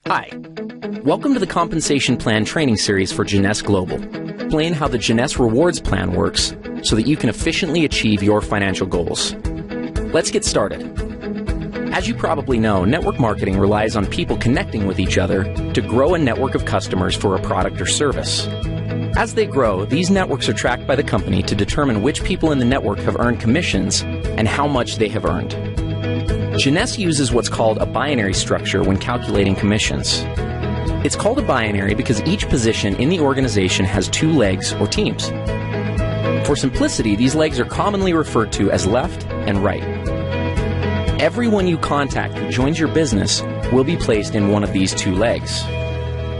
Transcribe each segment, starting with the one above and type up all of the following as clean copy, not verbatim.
Hi, welcome to the Compensation Plan Training Series for Jeunesse Global. Explain how the Jeunesse Rewards Plan works so that you can efficiently achieve your financial goals. Let's get started. As you probably know, network marketing relies on people connecting with each other to grow a network of customers for a product or service. As they grow, these networks are tracked by the company to determine which people in the network have earned commissions and how much they have earned. Jeunesse uses what's called a binary structure when calculating commissions. It's called a binary because each position in the organization has two legs or teams. For simplicity, these legs are commonly referred to as left and right. Everyone you contact who joins your business will be placed in one of these two legs.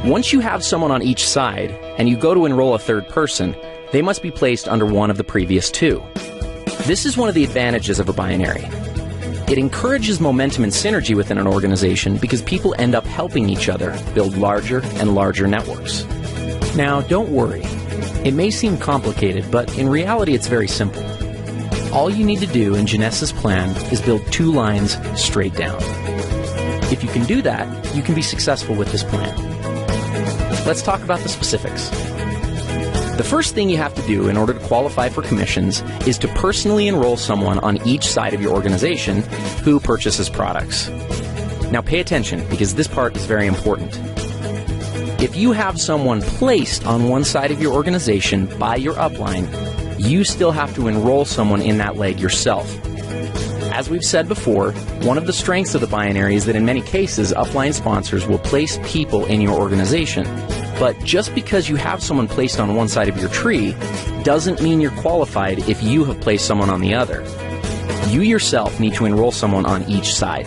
Once you have someone on each side and you go to enroll a third person, they must be placed under one of the previous two. This is one of the advantages of a binary. It encourages momentum and synergy within an organization because people end up helping each other build larger and larger networks. Now, don't worry. It may seem complicated, but in reality it's very simple. All you need to do in Jeunesse's plan is build two lines straight down. If you can do that, you can be successful with this plan. Let's talk about the specifics. The first thing you have to do in order to qualify for commissions is to personally enroll someone on each side of your organization who purchases products. Now pay attention because this part is very important. If you have someone placed on one side of your organization by your upline, you still have to enroll someone in that leg yourself. As we've said before, one of the strengths of the binary is that in many cases, upline sponsors will place people in your organization. But just because you have someone placed on one side of your tree doesn't mean you're qualified if you have placed someone on the other. You yourself need to enroll someone on each side.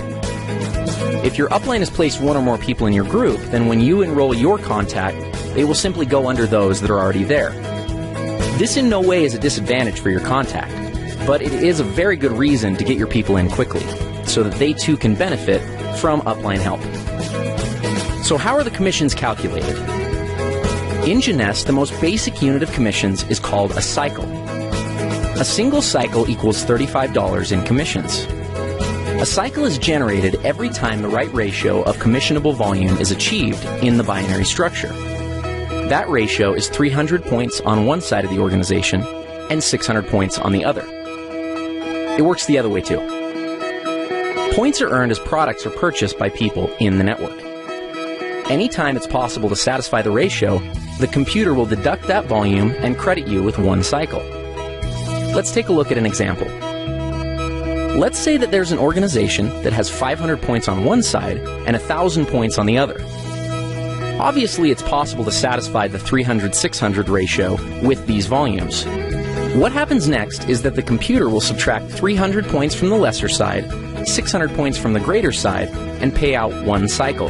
If your upline has placed one or more people in your group, then when you enroll your contact, they will simply go under those that are already there. This in no way is a disadvantage for your contact, but it is a very good reason to get your people in quickly, so that they too can benefit from upline help. So how are the commissions calculated? In Jeunesse, the most basic unit of commissions is called a cycle. A single cycle equals $35 in commissions. A cycle is generated every time the right ratio of commissionable volume is achieved in the binary structure. That ratio is 300 points on one side of the organization and 600 points on the other. It works the other way too. Points are earned as products are purchased by people in the network. Anytime it's possible to satisfy the ratio, the computer will deduct that volume and credit you with one cycle. Let's take a look at an example. Let's say that there's an organization that has 500 points on one side and 1,000 points on the other. Obviously, it's possible to satisfy the 300-600 ratio with these volumes. What happens next is that the computer will subtract 300 points from the lesser side, 600 points from the greater side, and pay out one cycle.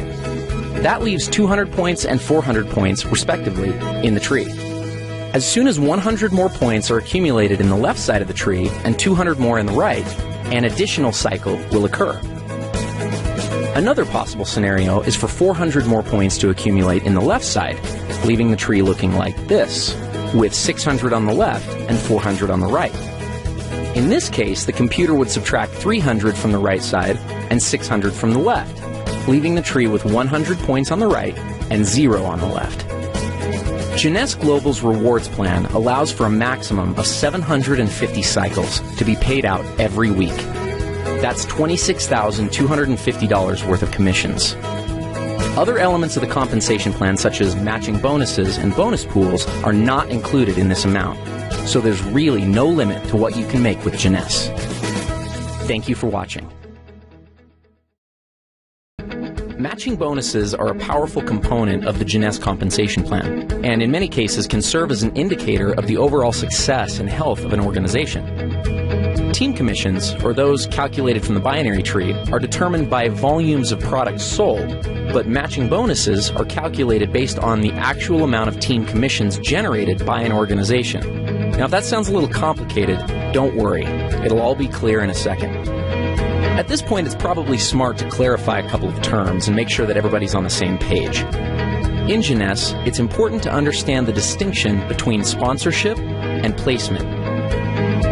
That leaves 200 points and 400 points, respectively, in the tree. As soon as 100 more points are accumulated in the left side of the tree and 200 more in the right, an additional cycle will occur. Another possible scenario is for 400 more points to accumulate in the left side, leaving the tree looking like this, with 600 on the left and 400 on the right. In this case, the computer would subtract 300 from the right side and 600 from the left, leaving the tree with 100 points on the right and 0 on the left. Jeunesse Global's rewards plan allows for a maximum of 750 cycles to be paid out every week. That's $26,250 worth of commissions. Other elements of the compensation plan, such as matching bonuses and bonus pools, are not included in this amount, so there's really no limit to what you can make with Jeunesse. Thank you for watching. Matching bonuses are a powerful component of the Jeunesse compensation plan, and in many cases can serve as an indicator of the overall success and health of an organization. Team commissions, or those calculated from the binary tree, are determined by volumes of products sold, but matching bonuses are calculated based on the actual amount of team commissions generated by an organization. Now, if that sounds a little complicated, don't worry. It'll all be clear in a second. At this point, it's probably smart to clarify a couple of terms and make sure that everybody's on the same page. In Jeunesse, it's important to understand the distinction between sponsorship and placement.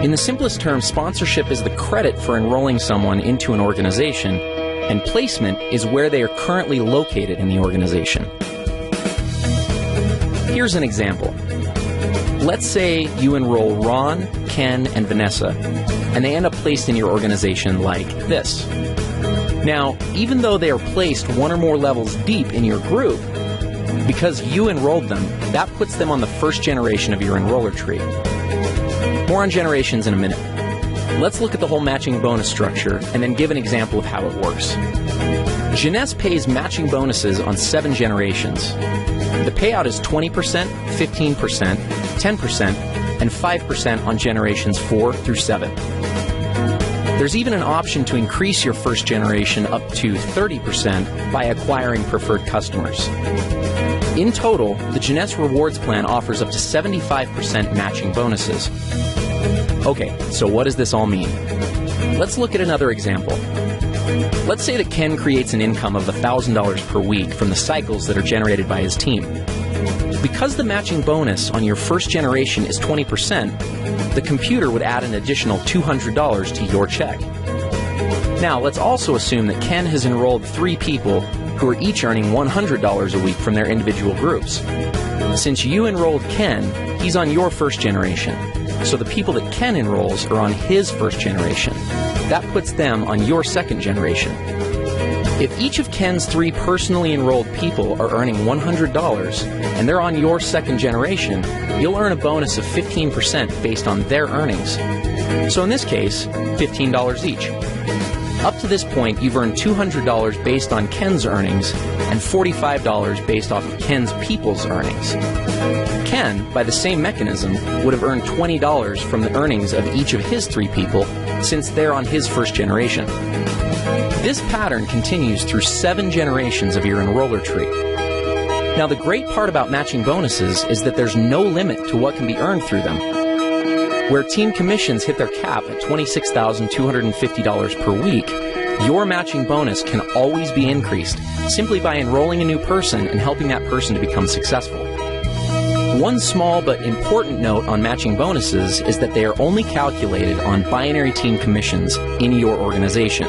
In the simplest terms, sponsorship is the credit for enrolling someone into an organization, and placement is where they are currently located in the organization. Here's an example. Let's say you enroll Ron, Ken, and Vanessa, and they end up placed in your organization like this. Now, even though they are placed one or more levels deep in your group, because you enrolled them, that puts them on the first generation of your enroller tree. More on generations in a minute. Let's look at the whole matching bonus structure and then give an example of how it works. Jeunesse pays matching bonuses on 7 generations. The payout is 20%, 15%, 10%, and 5% on generations 4 through 7. There's even an option to increase your first generation up to 30% by acquiring preferred customers. In total, the Jeunesse Rewards Plan offers up to 75% matching bonuses. Okay, so what does this all mean? Let's look at another example. Let's say that Ken creates an income of $1,000 per week from the cycles that are generated by his team. Because the matching bonus on your first generation is 20%, the computer would add an additional $200 to your check. Now, let's also assume that Ken has enrolled 3 people who are each earning $100 a week from their individual groups. Since you enrolled Ken, he's on your first generation. So the people that Ken enrolls are on his first generation. That puts them on your second generation. If each of Ken's 3 personally enrolled people are earning $100 and they're on your second generation, you'll earn a bonus of 15% based on their earnings. So in this case, $15 each. Up to this point, you've earned $200 based on Ken's earnings and $45 based off of Ken's people's earnings. Ken, by the same mechanism, would have earned $20 from the earnings of each of his 3 people since they're on his first generation. This pattern continues through 7 generations of your enroller tree. Now, the great part about matching bonuses is that there's no limit to what can be earned through them. Where team commissions hit their cap at $26,250 per week, your matching bonus can always be increased simply by enrolling a new person and helping that person to become successful. One small but important note on matching bonuses is that they are only calculated on binary team commissions in your organization.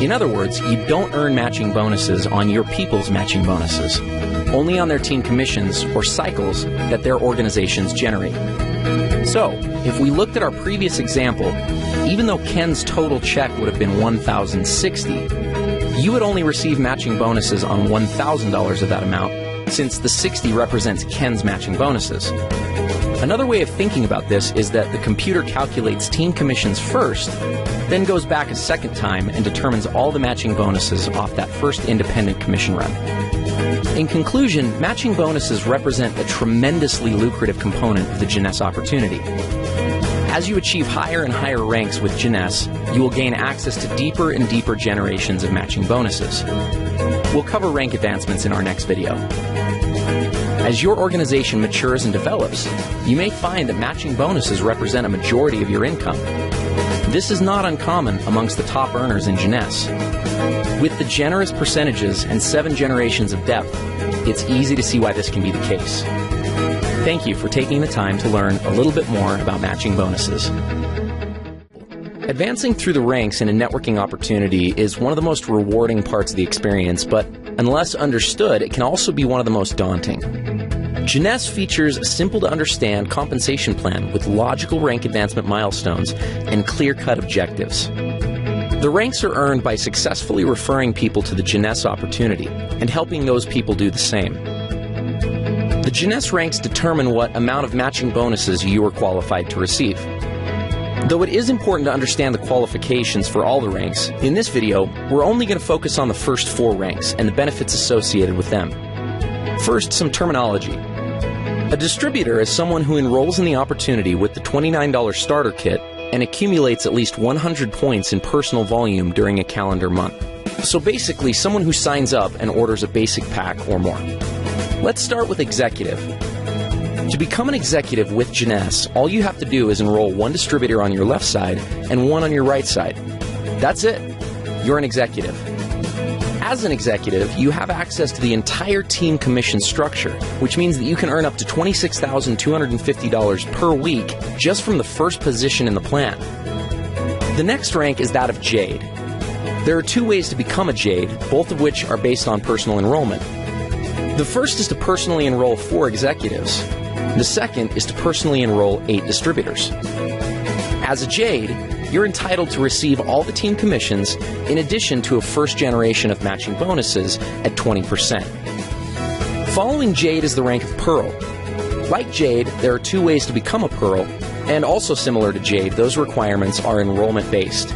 In other words, you don't earn matching bonuses on your people's matching bonuses, only on their team commissions or cycles that their organizations generate. So, if we looked at our previous example, even though Ken's total check would have been $1,060, you would only receive matching bonuses on $1,000 of that amount, since the 60 represents Ken's matching bonuses. Another way of thinking about this is that the computer calculates team commissions first, then goes back a second time and determines all the matching bonuses off that first independent commission run. In conclusion, matching bonuses represent a tremendously lucrative component of the Jeunesse opportunity. As you achieve higher and higher ranks with Jeunesse, you will gain access to deeper and deeper generations of matching bonuses. We'll cover rank advancements in our next video. As your organization matures and develops, you may find that matching bonuses represent a majority of your income. This is not uncommon amongst the top earners in Jeunesse. With the generous percentages and 7 generations of depth, it's easy to see why this can be the case. Thank you for taking the time to learn a little bit more about matching bonuses. Advancing through the ranks in a networking opportunity is one of the most rewarding parts of the experience, but unless understood, it can also be one of the most daunting. Jeunesse features a simple-to-understand compensation plan with logical rank advancement milestones and clear-cut objectives. The ranks are earned by successfully referring people to the Jeunesse opportunity and helping those people do the same. The Jeunesse ranks determine what amount of matching bonuses you are qualified to receive. Though it is important to understand the qualifications for all the ranks, in this video, we're only going to focus on the first 4 ranks and the benefits associated with them. First, some terminology. A distributor is someone who enrolls in the opportunity with the $29 starter kit and accumulates at least 100 points in personal volume during a calendar month. So basically, someone who signs up and orders a basic pack or more. Let's start with executive. To become an executive with Jeunesse, all you have to do is enroll 1 distributor on your left side and 1 on your right side. That's it. You're an executive. As an executive, you have access to the entire team commission structure, which means that you can earn up to $26,250 per week just from the first position in the plan. The next rank is that of Jade. There are two ways to become a Jade, both of which are based on personal enrollment. The first is to personally enroll 4 executives. The second is to personally enroll 8 distributors. As a Jade, you're entitled to receive all the team commissions in addition to a first generation of matching bonuses at 20%. Following Jade is the rank of Pearl. Like Jade, there are 2 ways to become a Pearl, and also similar to Jade, those requirements are enrollment-based.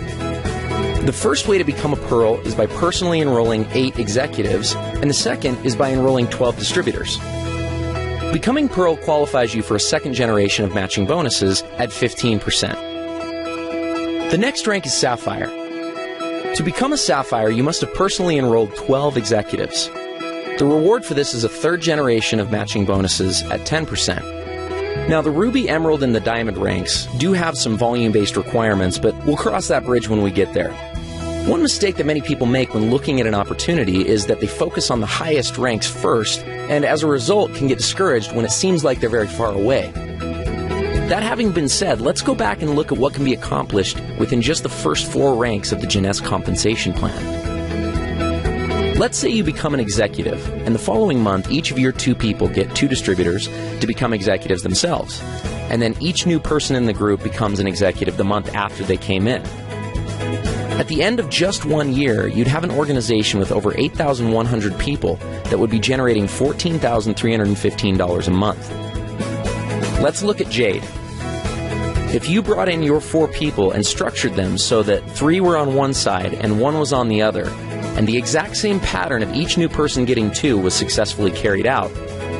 The first way to become a Pearl is by personally enrolling 8 executives, and the second is by enrolling 12 distributors. Becoming Pearl qualifies you for a second generation of matching bonuses at 15%. The next rank is Sapphire. To become a Sapphire, you must have personally enrolled 12 executives. The reward for this is a third generation of matching bonuses at 10%. Now, the Ruby, Emerald, and the Diamond ranks do have some volume-based requirements, but we'll cross that bridge when we get there. One mistake that many people make when looking at an opportunity is that they focus on the highest ranks first, and as a result can get discouraged when it seems like they're very far away. That having been said, let's go back and look at what can be accomplished within just the first 4 ranks of the Jeunesse compensation plan. Let's say you become an executive, and the following month each of your 2 people get 2 distributors to become executives themselves, and then each new person in the group becomes an executive the month after they came in. At the end of just 1 year, you'd have an organization with over 8,100 people that would be generating $14,315 a month. Let's look at Jade. If you brought in your 4 people and structured them so that 3 were on one side and 1 was on the other, and the exact same pattern of each new person getting 2 was successfully carried out,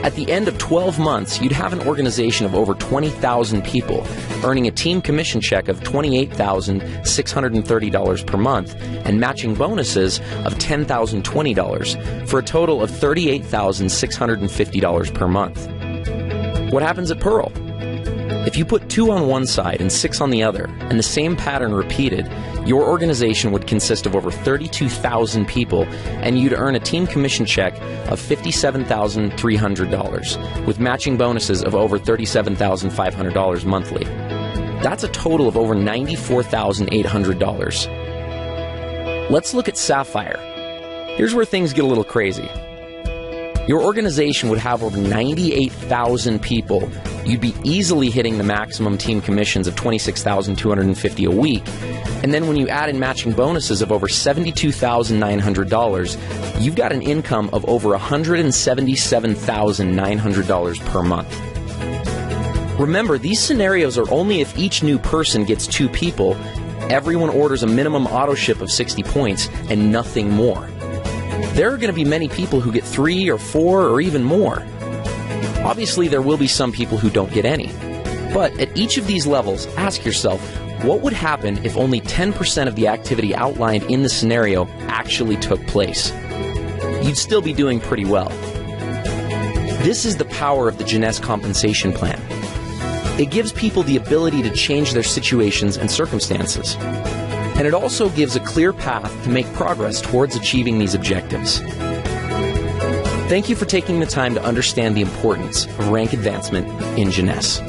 at the end of 12 months, you'd have an organization of over 20,000 people, earning a team commission check of $28,630 per month and matching bonuses of $10,020 for a total of $38,650 per month. What happens at Pearl? If you put 2 on one side and 6 on the other, and the same pattern repeated, your organization would consist of over 32,000 people, and you'd earn a team commission check of $57,300, with matching bonuses of over $37,500 monthly. That's a total of over $94,800. Let's look at Sapphire. Here's where things get a little crazy. Your organization would have over 98,000 people. You'd be easily hitting the maximum team commissions of $26,250 a week. And then when you add in matching bonuses of over $72,900, you've got an income of over $177,900 per month. Remember, these scenarios are only if each new person gets 2 people, everyone orders a minimum auto ship of 60 points, and nothing more. There are going to be many people who get 3 or 4 or even more. Obviously, there will be some people who don't get any. But at each of these levels, ask yourself, what would happen if only 10% of the activity outlined in the scenario actually took place? You'd still be doing pretty well. This is the power of the Jeunesse compensation plan. It gives people the ability to change their situations and circumstances. And it also gives a clear path to make progress towards achieving these objectives. Thank you for taking the time to understand the importance of rank advancement in Jeunesse.